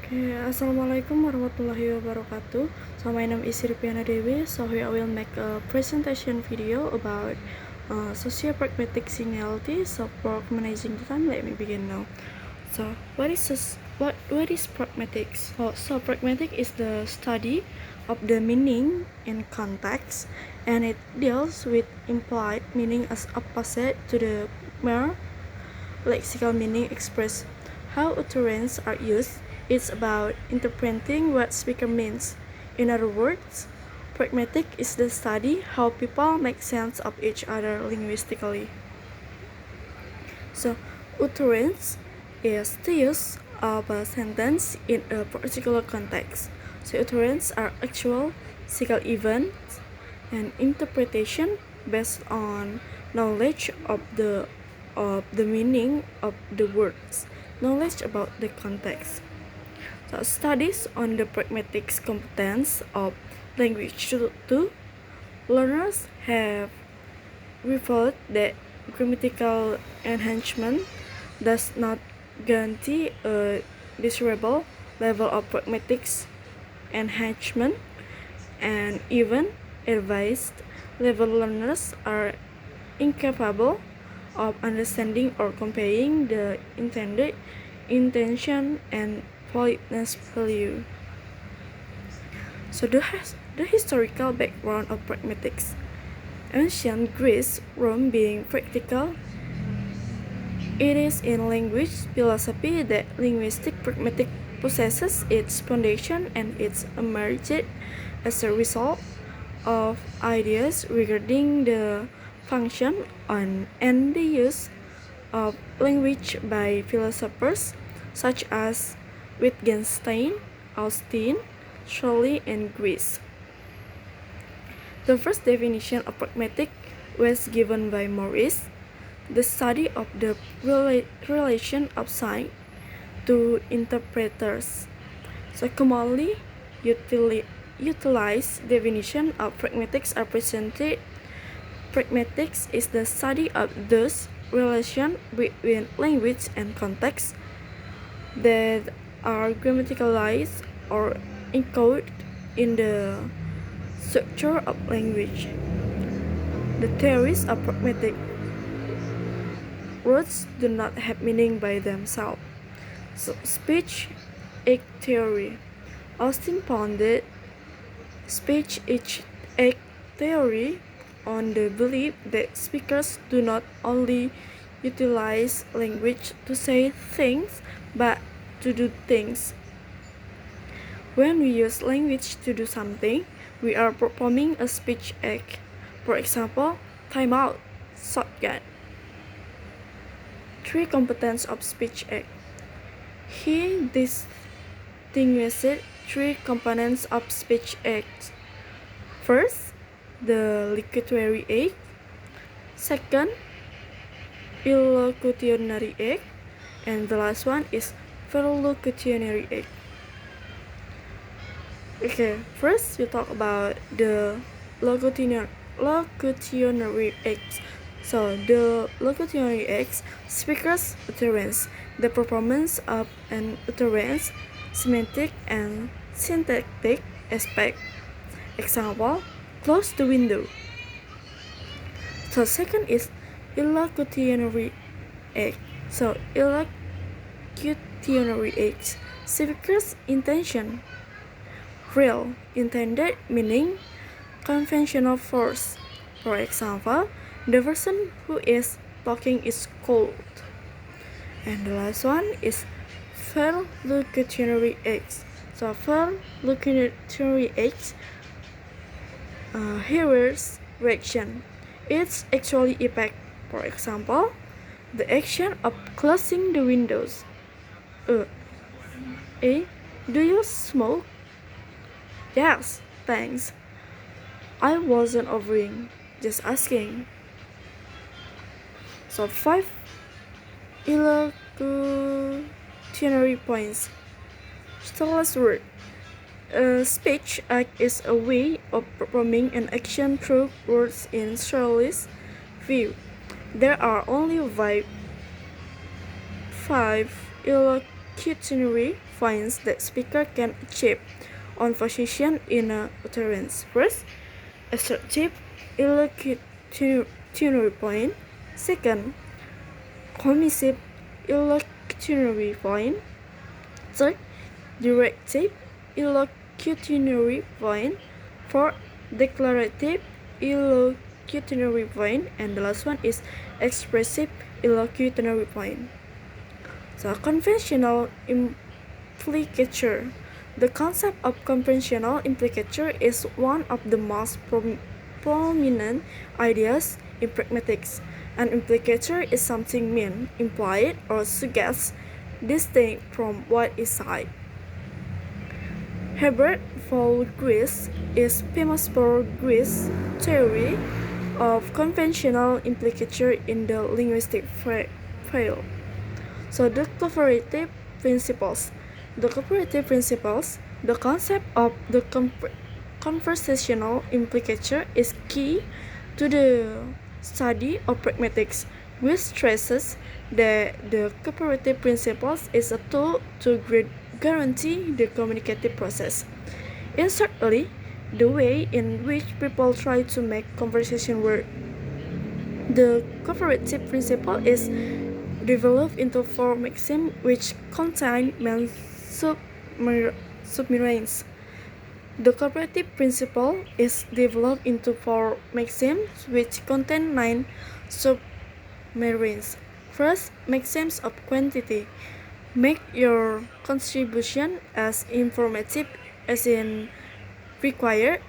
Okay, Assalamualaikum warahmatullahi wabarakatuh. So my name is Sirpiana Dewi. So here I will make a presentation video about sociopragmatics in ELT. So for managing the time, let me begin now. So what is pragmatics? So pragmatic is the study of the meaning in context, and it deals with implied meaning as opposite to the mere lexical meaning expressed. How utterances are used. It's about interpreting what speaker means. In other words, pragmatic is the study how people make sense of each other linguistically. So, utterance is the use of a sentence in a particular context. So, utterances are actual physical events and interpretation based on knowledge of the meaning of the words, knowledge about the context. So studies on the pragmatics competence of language to learners have revealed that grammatical enhancement does not guarantee a desirable level of pragmatics enhancement, and even advanced level learners are incapable of understanding or comparing the intended intention and politeness value. So the historical background of pragmatics. Ancient Greece, Rome being practical, it is in language philosophy that linguistic pragmatic possesses its foundation, and it's emerged as a result of ideas regarding the function and the use of language by philosophers such as Wittgenstein, Austin, Shelley, and Greece. The first definition of pragmatic was given by Morris, the study of the relation of sign to interpreters. So commonly utilized definition of pragmatics are presented. Pragmatics is the study of those relations between language and context that are grammaticalized or encoded in the structure of language. The theories of pragmatic words do not have meaning by themselves. So, speech act theory. Austin founded speech act theory on the belief that speakers do not only utilize language to say things, but to do things. When we use language to do something, we are performing a speech act. For example, time out, shotgun. Three components of speech act. He distinguished three components of speech act. First, the locutory act. Second, illocutionary act. And the last one is perlocutionary act. Okay, first we talk about the locutionary acts. So the locutionary acts, speaker's utterance, the performance of an utterance, semantic and syntactic aspect. Example, close the window. So second is illocutionary act. So illocutionary acts, speaker's intention. Real, intended, meaning conventional force. For example, the person who is talking is cold. And the last one is perlocutionary acts. So perlocutionary acts, hearer's reaction. It's actually effect. For example, the action of closing the windows. A. Do you smoke? Yes, thanks. I wasn't offering, just asking. So 5 illocutionary points. Starless word. Speech act is a way of performing an action through words in Shelley's view. There are only five illocutionary illocutionary points that speaker can achieve on position in a utterance. First, assertive illocutionary point. Second, commissive illocutionary point. Third, directive illocutionary point. Fourth, declarative illocutionary point. And the last one is expressive illocutionary point. So, conventional implicature. The concept of conventional implicature is one of the most prominent ideas in pragmatics. An implicature is something meant, implied, or suggests distinct from what is said. Herbert von Gries is famous for Gries' theory of conventional implicature in the linguistic field. So the cooperative principles. The cooperative principles, the concept of the conversational implicature is key to the study of pragmatics, which stresses that the cooperative principles is a tool to guarantee the communicative process. Certainly, the way in which people try to make conversation work. The cooperative principle is developed into four maxims which contain main submarines. The cooperative principle is developed into four maxims which contain 9 submarines. First, maxims of quantity. Make your contribution as informative as in required.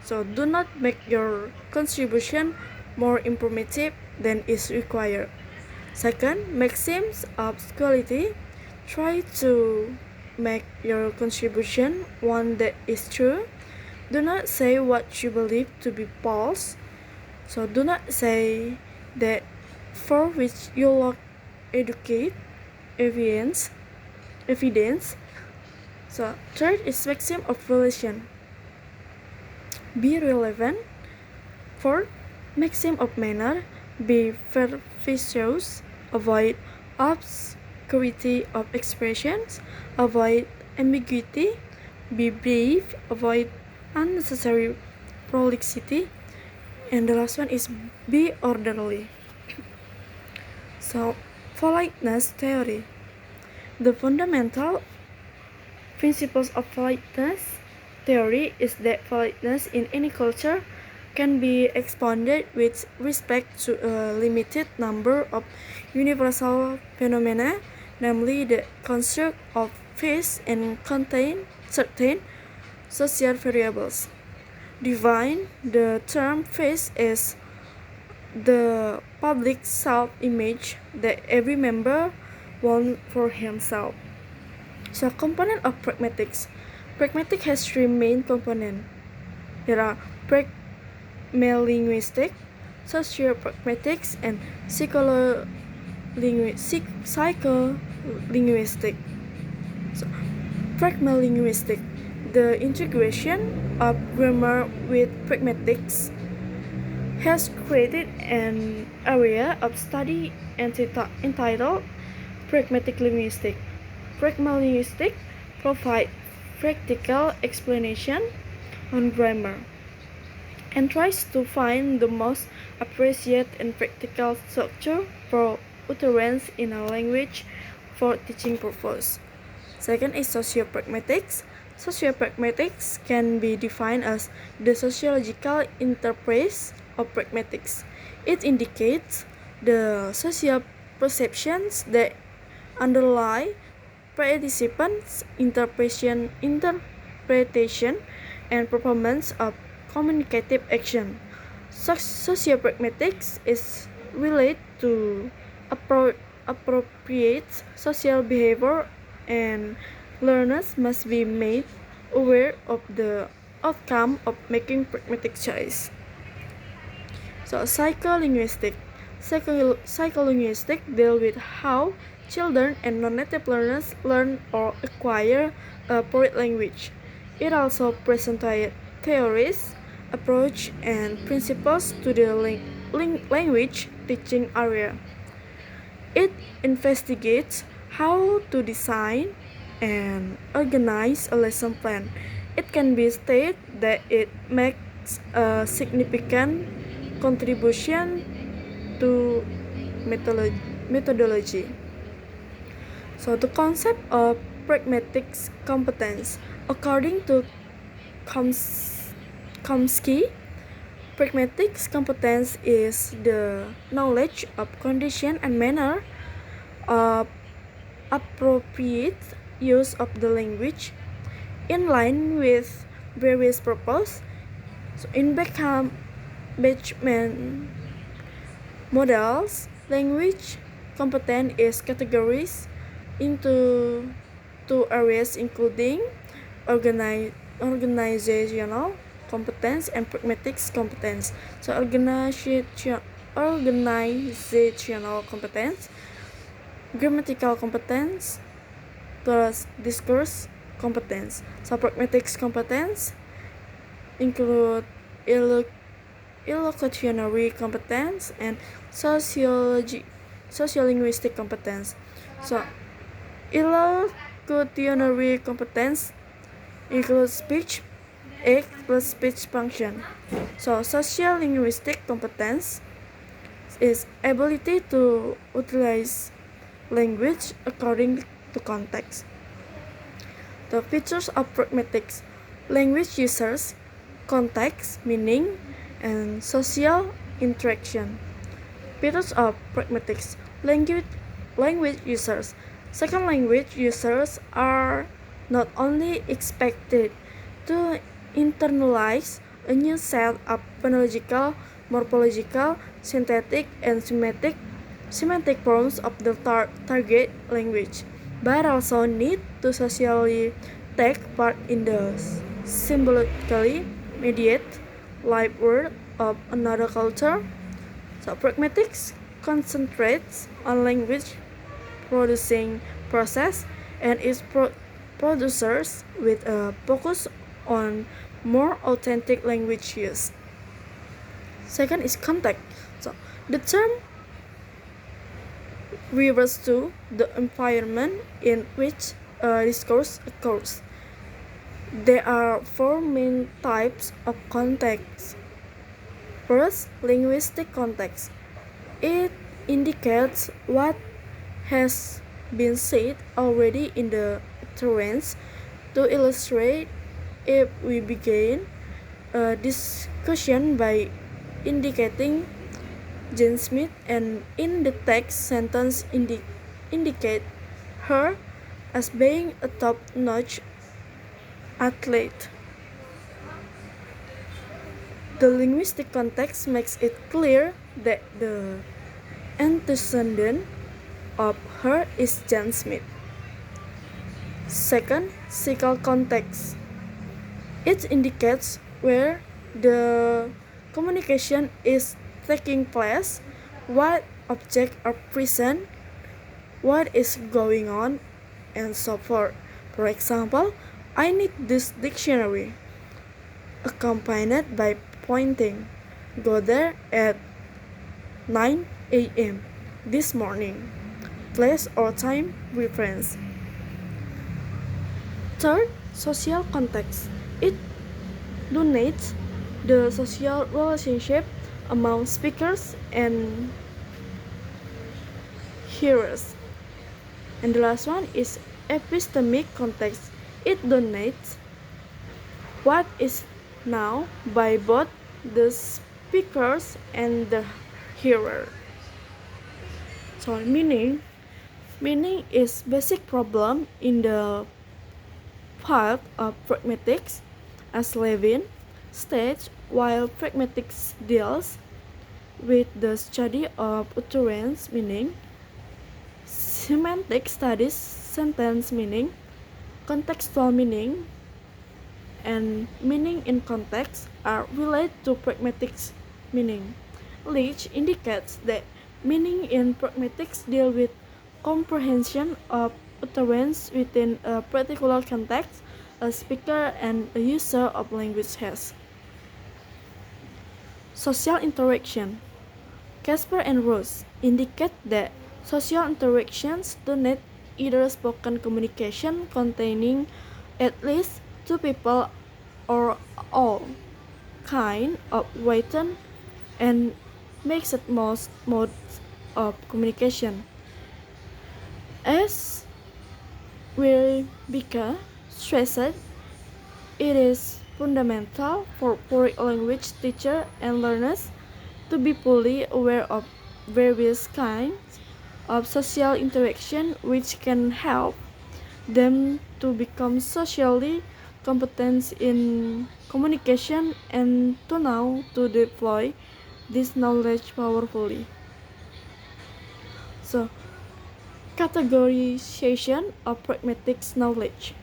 So do not make your contribution more informative than is required. Second, maxims of quality. Try to make your contribution one that is true. Do not say what you believe to be false. So do not say that for which you lack evidence. So third is maxim of relation. Be relevant. Fourth, maxim of manner. Be facetious. Avoid obscurity of expressions. Avoid ambiguity. Be brief. Avoid unnecessary prolixity. And the last one is be orderly. So, politeness theory. The fundamental principles of politeness theory is that politeness in any culture can be expounded with respect to a limited number of universal phenomena, namely the construct of face and contain certain social variables. Define the term face as the public self-image that every member wants for himself. So, component of pragmatics. Pragmatics has three main components. There are pragmalinguistic, sociopragmatics, and psycholinguistic. So, pragmalinguistic. The integration of grammar with pragmatics has created an area of study entitled pragmatic linguistics. Pragmalinguistics provide practical explanation on grammar and tries to find the most appropriate and practical structure for utterance in a language for teaching purpose. Second is sociopragmatics. Sociopragmatics can be defined as the sociological interpretation of pragmatics. It indicates the social perceptions that underlie participants' interpretation and performance of communicative action. Sociopragmatics is related to appropriate social behavior, and learners must be made aware of the outcome of making pragmatic choice. So, psycholinguistic deal with how children and non-native learners learn or acquire a foreign language. It also presented theories, approach, and principles to the language teaching area. It investigates how to design and organize a lesson plan. It can be stated that it makes a significant contribution to methodology. So the concept of pragmatics competence, according to Chomsky, pragmatics competence is the knowledge of condition and manner of appropriate use of the language in line with various purposes. So in Beckham models, language competence is categorized into two areas including organizational competence and pragmatics competence. So organizational competence, grammatical competence, plus discourse competence. So pragmatics competence include illocutionary competence and sociolinguistic competence. So illocutionary competence includes speech, act plus speech function. So sociolinguistic competence is ability to utilize language according to context. The features of pragmatics: language users, context, meaning, and social interaction. Features of pragmatics: language users. Second language users are not only expected to internalize a new set of phonological, morphological, synthetic, and semantic forms of the target language, but also need to socially take part in the symbolically mediated live world of another culture. So pragmatics concentrates on language producing process and its producers with a focus on more authentic language use. Second is context. So the term refers to the environment in which a discourse occurs. There are four main types of context. First, linguistic context. It indicates what has been said already in the utterance. To illustrate, if we begin a discussion by indicating Jane Smith and in the text sentence indicate her as being a top-notch athlete. The linguistic context makes it clear that the antecedent of her is Jane Smith. Second, lexical context. It indicates where the communication is taking place, what objects are present, what is going on, and so forth. For example, I need this dictionary, accompanied by pointing. Go there at 9 a.m. this morning. Place or time reference. Third, social context. It denotes the social relationship among speakers and hearers. And the last one is epistemic context. It denotes what is known by both the speakers and the hearer. So meaning is basic problem in the part of pragmatics, as Levin states, while pragmatics deals with the study of utterance meaning, semantic studies sentence meaning, contextual meaning, and meaning in context are related to pragmatics meaning. Leach indicates that meaning in pragmatics deal with comprehension of utterance within a particular context a speaker and a user of language has. Social interaction. Casper and Rose indicate that social interactions donate either spoken communication containing at least two people or all kind of written and mixed modes of communication. As Rebecca stressed, it is fundamental for foreign language teachers and learners to be fully aware of various kinds of social interaction which can help them to become socially competent in communication and to know to deploy this knowledge powerfully. So, categorization of pragmatics knowledge.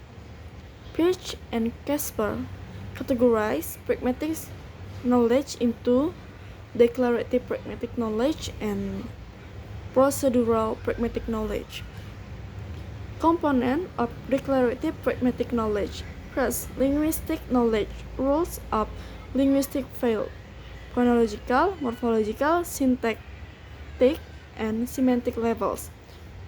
Pearch and Casper categorize pragmatics knowledge into declarative pragmatic knowledge and procedural pragmatic knowledge. Component of declarative pragmatic knowledge. First, linguistic knowledge, rules of linguistic field, phonological, morphological, syntactic, and semantic levels.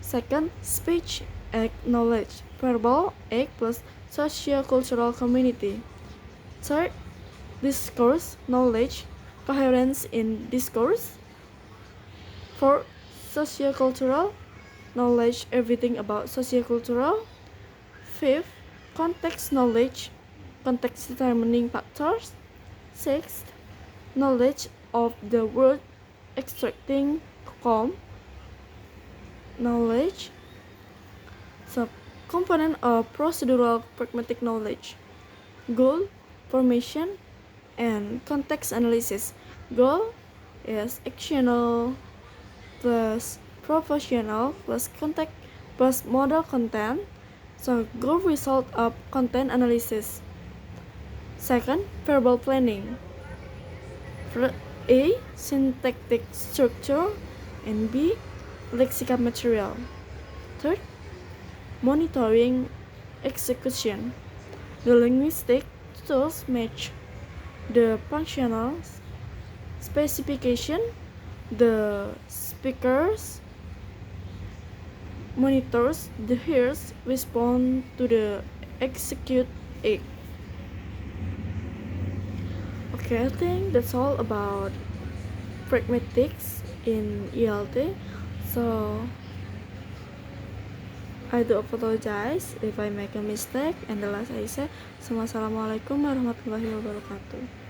Second, speech act knowledge, verbal act plus sociocultural community. Third, discourse knowledge, coherence in discourse. Fourth, sociocultural knowledge, everything about sociocultural. Fifth, context knowledge, context determining factors. Sixth, knowledge of the word extracting com knowledge. Component of procedural pragmatic knowledge. Goal, formation, and context analysis. Goal is actional plus proportional plus context plus model content. So goal result of content analysis. Second, verbal planning. A, syntactic structure, and B, lexical material. Third, monitoring execution. The linguistic tools match the functional specification, the speakers monitors, the hearers respond to the execute act. Okay, I think that's all about pragmatics in ELT. So I do apologize if I make a mistake, and the last I say, Assalamualaikum warahmatullahi wabarakatuh.